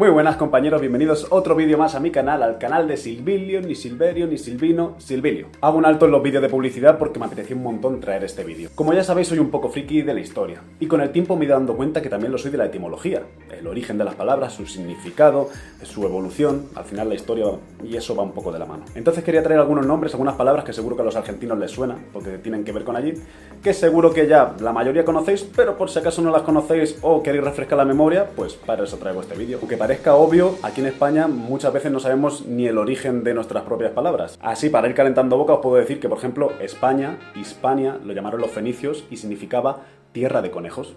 Muy buenas compañeros, bienvenidos a otro vídeo más a mi canal, al canal de Silvilio, ni Silverio, ni Silvino, Silvilio. Hago un alto en los vídeos de publicidad porque me apetecía un montón traer este vídeo. Como ya sabéis, soy un poco friki de la historia, y con el tiempo me he ido dando cuenta que también lo soy de la etimología, el origen de las palabras, su significado, su evolución, al final la historia y eso va un poco de la mano. Entonces quería traer algunos nombres, algunas palabras que seguro que a los argentinos les suena, porque tienen que ver con allí, que seguro que ya la mayoría conocéis, pero por si acaso no las conocéis o queréis refrescar la memoria, pues para eso traigo este vídeo. Aunque parezca obvio, aquí en España muchas veces no sabemos ni el origen de nuestras propias palabras. Así, para ir calentando boca, os puedo decir que, por ejemplo, España, Hispania, lo llamaron los fenicios y significaba tierra de conejos.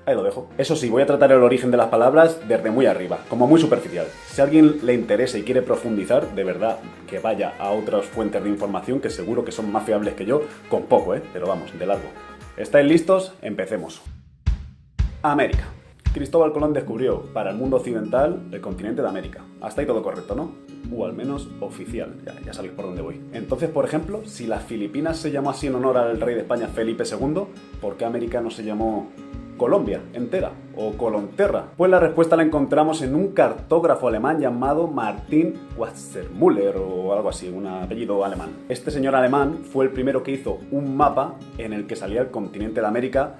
Ahí lo dejo. Eso sí, voy a tratar el origen de las palabras desde muy arriba, como muy superficial. Si a alguien le interesa y quiere profundizar, de verdad, que vaya a otras fuentes de información que seguro que son más fiables que yo, con poco, pero vamos, de largo. ¿Estáis listos? Empecemos. América. Cristóbal Colón descubrió para el mundo occidental el continente de América. Hasta ahí todo correcto, ¿no? O al menos oficial, ya sabéis por dónde voy. Entonces, por ejemplo, si las Filipinas se llamó así en honor al rey de España Felipe II, ¿por qué América no se llamó Colombia entera o Colonterra? Pues la respuesta la encontramos en un cartógrafo alemán llamado Martin Wassermüller o algo así, un apellido alemán. Este señor alemán fue el primero que hizo un mapa en el que salía el continente de América,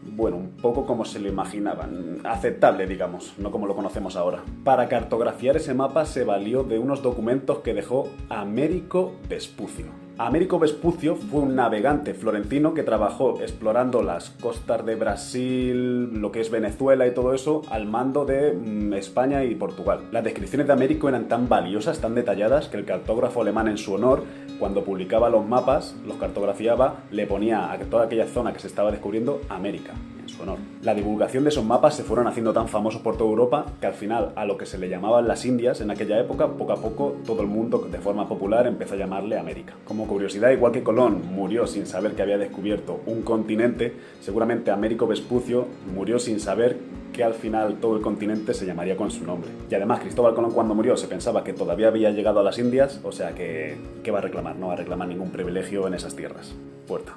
bueno, un poco como se lo imaginaban, aceptable, digamos, no como lo conocemos ahora. Para cartografiar ese mapa se valió de unos documentos que dejó Américo Vespucio. Américo Vespucio fue un navegante florentino que trabajó explorando las costas de Brasil, lo que es Venezuela y todo eso, al mando de España y Portugal. Las descripciones de Américo eran tan valiosas, tan detalladas, que el cartógrafo alemán, en su honor, cuando publicaba los mapas, los cartografiaba, le ponía a toda aquella zona que se estaba descubriendo América, en su honor. La divulgación de esos mapas se fueron haciendo tan famosos por toda Europa que al final, a lo que se le llamaban las Indias en aquella época, poco a poco todo el mundo de forma popular empezó a llamarle América. Como curiosidad, igual que Colón murió sin saber que había descubierto un continente, seguramente Américo Vespucio murió sin saber que al final todo el continente se llamaría con su nombre. Y además, Cristóbal Colón, cuando murió, se pensaba que todavía había llegado a las Indias, o sea que ¿qué va a reclamar? No va a reclamar ningún privilegio en esas tierras. Puerta.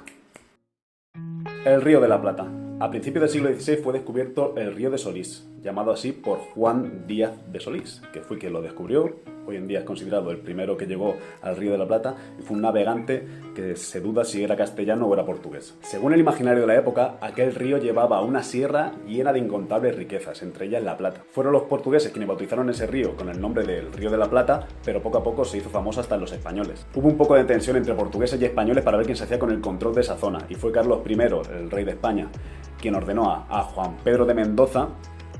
El Río de la Plata. A principios del siglo XVI fue descubierto el río de Solís, llamado así por Juan Díaz de Solís, que fue quien lo descubrió. Hoy en día es considerado el primero que llegó al Río de la Plata y fue un navegante que se duda si era castellano o era portugués. Según el imaginario de la época, aquel río llevaba una sierra llena de incontables riquezas, entre ellas la plata. Fueron los portugueses quienes bautizaron ese río con el nombre del Río de la Plata, pero poco a poco se hizo famoso hasta en los españoles. Hubo un poco de tensión entre portugueses y españoles para ver quién se hacía con el control de esa zona, y fue Carlos I, el rey de España, quien ordenó a Juan Pedro de Mendoza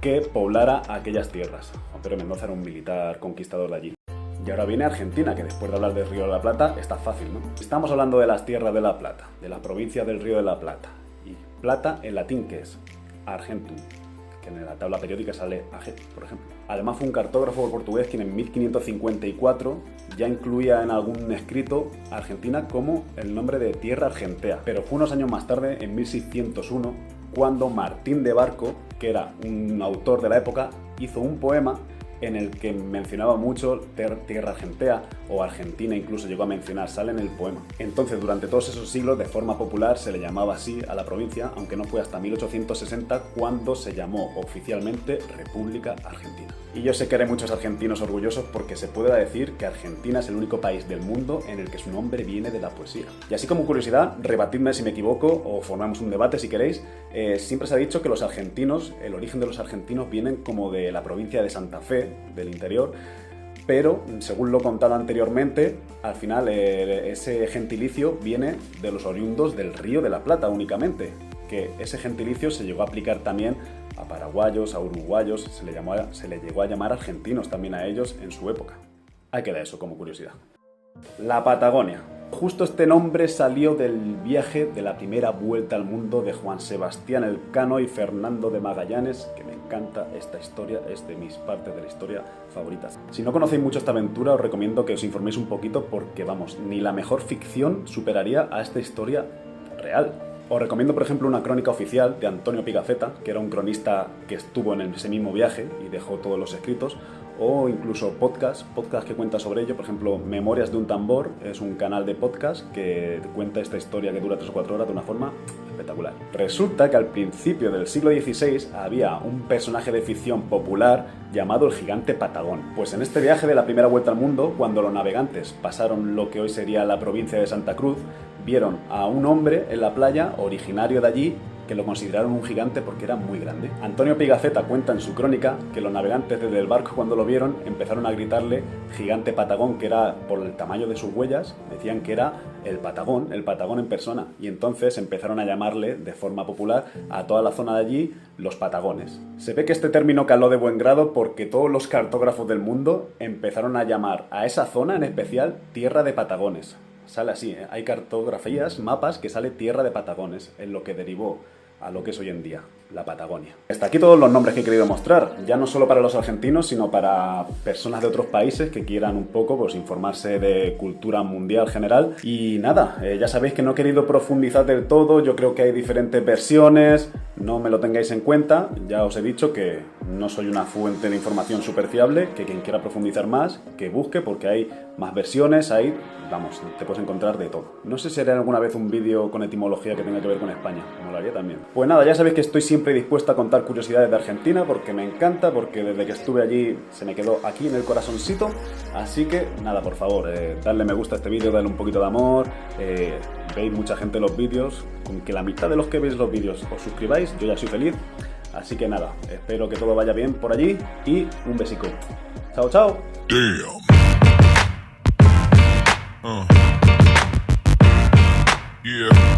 que poblara aquellas tierras. Juan Pedro de Mendoza era un militar conquistador de allí. Y ahora viene Argentina, que después de hablar del Río de la Plata está fácil, ¿no? Estamos hablando de las tierras de la Plata, de las provincias del Río de la Plata. Y plata en latín, ¿qué es? Argentum, que en la tabla periódica sale AG, por ejemplo. Además fue un cartógrafo portugués quien en 1554 ya incluía en algún escrito Argentina como el nombre de Tierra Argentea. Pero fue unos años más tarde, en 1601, cuando Martín de Barco, que era un autor de la época, hizo un poema en el que mencionaba mucho Tierra Argentea, o Argentina incluso llegó a mencionar, sale en el poema. Entonces, durante todos esos siglos, de forma popular, se le llamaba así a la provincia, aunque no fue hasta 1860 cuando se llamó oficialmente República Argentina. Y yo sé que haré muchos argentinos orgullosos porque se puede decir que Argentina es el único país del mundo en el que su nombre viene de la poesía. Y así como curiosidad, rebatidme si me equivoco o formamos un debate si queréis, siempre se ha dicho que los argentinos, el origen de los argentinos vienen como de la provincia de Santa Fe, del interior, pero según lo contado anteriormente, al final ese gentilicio viene de los oriundos del Río de la Plata únicamente, que ese gentilicio se llegó a aplicar también a paraguayos, a uruguayos, se le llegó a llamar argentinos también a ellos en su época. Ahí queda eso como curiosidad. La Patagonia. Justo este nombre salió del viaje de la primera vuelta al mundo de Juan Sebastián Elcano y Fernando de Magallanes, que me encanta esta historia, es de mis partes de la historia favoritas. Si no conocéis mucho esta aventura, os recomiendo que os informéis un poquito porque, vamos, ni la mejor ficción superaría a esta historia real. Os recomiendo, por ejemplo, una crónica oficial de Antonio Pigafetta, que era un cronista que estuvo en ese mismo viaje y dejó todos los escritos, o incluso podcast que cuenta sobre ello. Por ejemplo, Memorias de un tambor es un canal de podcast que cuenta esta historia que dura 3 o 4 horas de una forma espectacular. espectacular. Resulta que al principio del siglo XVI había un personaje de ficción popular llamado el gigante Patagón. Pues en este viaje de la primera vuelta al mundo, cuando los navegantes pasaron lo que hoy sería la provincia de Santa Cruz, vieron a un hombre en la playa, originario de allí, que lo consideraron un gigante porque era muy grande. Antonio Pigafetta cuenta en su crónica que los navegantes desde el barco, cuando lo vieron, empezaron a gritarle gigante Patagón, que era por el tamaño de sus huellas, decían que era el Patagón en persona, y entonces empezaron a llamarle de forma popular a toda la zona de allí los Patagones. Se ve que este término caló de buen grado porque todos los cartógrafos del mundo empezaron a llamar a esa zona en especial Tierra de Patagones. Sale así, ¿eh? Hay cartografías, mapas que sale Tierra de Patagones, en lo que derivó a lo que es hoy en día, la Patagonia. Hasta aquí todos los nombres que he querido mostrar, ya no solo para los argentinos, sino para personas de otros países que quieran un poco pues, informarse de cultura mundial general. Y nada, ya sabéis que no he querido profundizar del todo, yo creo que hay diferentes versiones, no me lo tengáis en cuenta, ya os he dicho que no soy una fuente de información súper fiable, que quien quiera profundizar más, que busque, porque hay más versiones, hay, vamos, te puedes encontrar de todo. No sé si haré alguna vez un vídeo con etimología que tenga que ver con España, me lo haría también. Pues nada, ya sabéis que estoy siempre dispuesto a contar curiosidades de Argentina, porque me encanta, porque desde que estuve allí se me quedó aquí en el corazoncito, así que nada, por favor, darle me gusta a este vídeo, darle un poquito de amor, veis mucha gente los vídeos, con que la mitad de los que veis los vídeos os suscribáis, yo ya soy feliz. Así que nada, espero que todo vaya bien por allí y un besico. Chao, chao. Damn. Yeah.